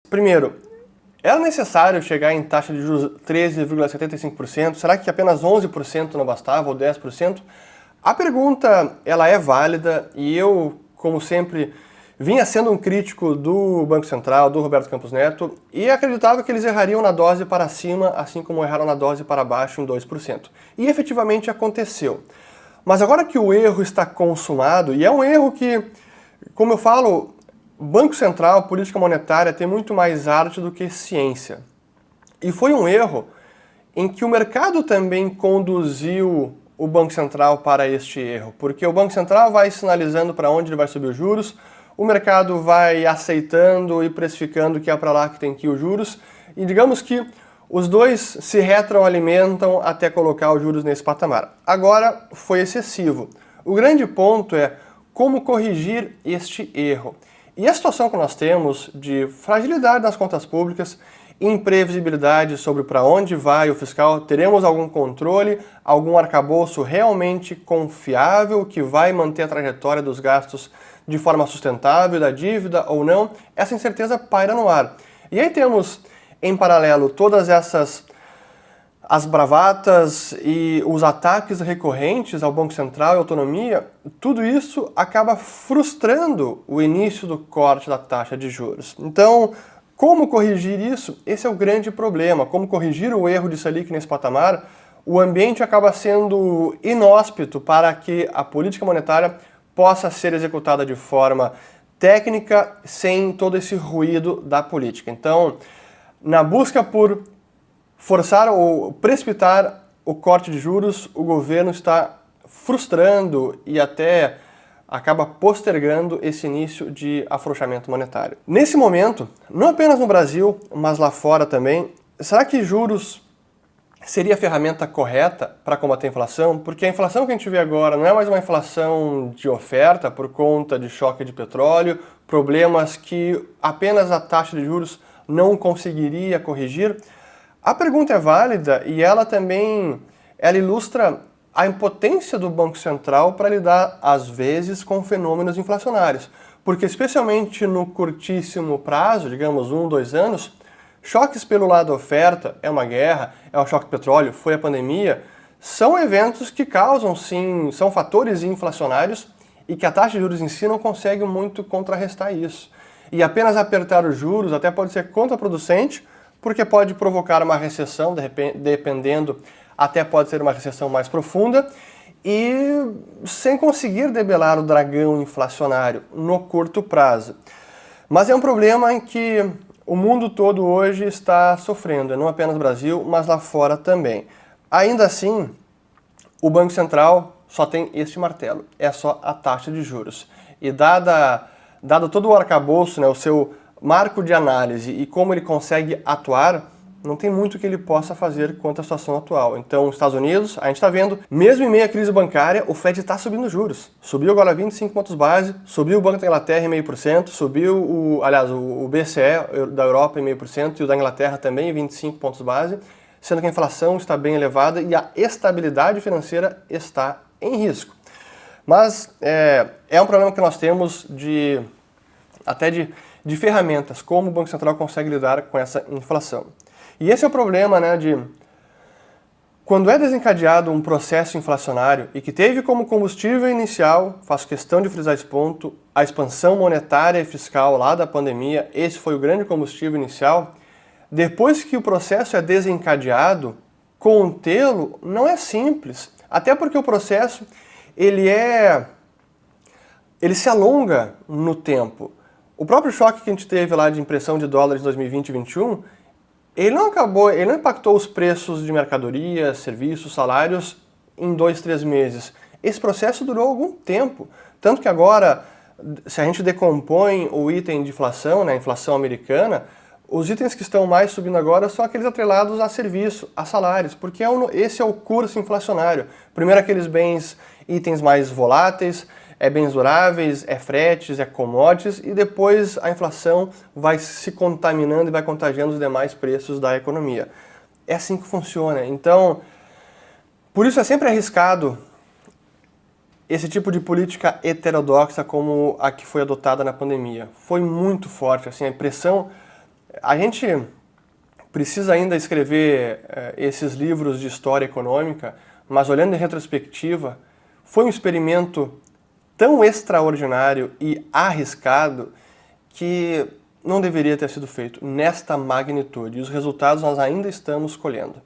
Primeiro, era necessário chegar em taxa de juros 13,75%? Será que apenas 11% não bastava, ou 10%? A pergunta, ela é válida e eu, como sempre, vinha sendo um crítico do Banco Central, do Roberto Campos Neto, e acreditava que eles errariam na dose para cima, assim como erraram na dose para baixo em 2%. E efetivamente aconteceu. Mas agora que o erro está consumado, e é um erro que, como eu falo, Banco Central, política monetária, tem muito mais arte do que ciência. E foi um erro em que o mercado também conduziu o Banco Central para este erro, porque o Banco Central vai sinalizando para onde ele vai subir os juros, o mercado vai aceitando e precificando que é para lá que tem que ir os juros, e digamos que os dois se retroalimentam até colocar os juros nesse patamar. Agora foi excessivo. O grande ponto é como corrigir este erro. E a situação que nós temos de fragilidade das contas públicas, imprevisibilidade sobre para onde vai o fiscal, teremos algum controle, algum arcabouço realmente confiável que vai manter a trajetória dos gastos de forma sustentável, da dívida ou não, essa incerteza paira no ar. E aí temos, em paralelo, todas as bravatas e os ataques recorrentes ao Banco Central e à autonomia, tudo isso acaba frustrando o início do corte da taxa de juros. Então, como corrigir isso? Esse é o grande problema. Como corrigir o erro de Selic nesse patamar? O ambiente acaba sendo inóspito para que a política monetária possa ser executada de forma técnica, sem todo esse ruído da política. Então, na busca por forçar ou precipitar o corte de juros, o governo está frustrando e até acaba postergando esse início de afrouxamento monetário. Nesse momento, não apenas no Brasil, mas lá fora também, será que juros seria a ferramenta correta para combater a inflação? Porque a inflação que a gente vê agora não é mais uma inflação de oferta por conta de choque de petróleo, problemas que apenas a taxa de juros não conseguiria corrigir. A pergunta é válida e ela ilustra a impotência do Banco Central para lidar, às vezes, com fenômenos inflacionários. Porque, especialmente no curtíssimo prazo, digamos 1, 2 anos, choques pelo lado da oferta, é uma guerra, é o choque de petróleo, foi a pandemia, são eventos que causam, sim, são fatores inflacionários e que a taxa de juros em si não consegue muito contrarrestar isso. E apenas apertar os juros até pode ser contraproducente, porque pode provocar uma recessão, dependendo, até pode ser uma recessão mais profunda, e sem conseguir debelar o dragão inflacionário no curto prazo. Mas é um problema em que o mundo todo hoje está sofrendo, não apenas o Brasil, mas lá fora também. Ainda assim, o Banco Central só tem este martelo, é só a taxa de juros. E dado todo o arcabouço, né, o seu marco de análise e como ele consegue atuar, não tem muito que ele possa fazer quanto à situação atual. Então, os Estados Unidos, a gente está vendo, mesmo em meio à crise bancária, o Fed está subindo juros. Subiu agora 25 pontos base, subiu o Banco da Inglaterra em 0,5%, subiu o BCE da Europa em 0,5% e o da Inglaterra também em 25 pontos base, sendo que a inflação está bem elevada e a estabilidade financeira está em risco. Mas é um problema que nós temos de ferramentas, como o Banco Central consegue lidar com essa inflação. E esse é o problema, né, de quando é desencadeado um processo inflacionário e que teve como combustível inicial, faço questão de frisar esse ponto, a expansão monetária e fiscal lá da pandemia, esse foi o grande combustível inicial, depois que o processo é desencadeado, contê-lo não é simples, até porque o processo ele se alonga no tempo. O próprio choque que a gente teve lá de impressão de dólares em 2020 e 2021, ele não impactou os preços de mercadorias, serviços, salários em 2, 3 meses. Esse processo durou algum tempo. Tanto que agora, se a gente decompõe o item de inflação, né, a inflação americana, os itens que estão mais subindo agora são aqueles atrelados a serviço, a salários, porque esse é o curso inflacionário. Primeiro aqueles itens mais voláteis, bens duráveis, fretes, commodities, e depois a inflação vai se contaminando e vai contagiando os demais preços da economia. É assim que funciona. Então, por isso é sempre arriscado esse tipo de política heterodoxa como a que foi adotada na pandemia. Foi muito forte, assim, a pressão A gente precisa ainda escrever esses livros de história econômica, mas olhando em retrospectiva, foi um experimento tão extraordinário e arriscado que não deveria ter sido feito nesta magnitude. E os resultados nós ainda estamos colhendo.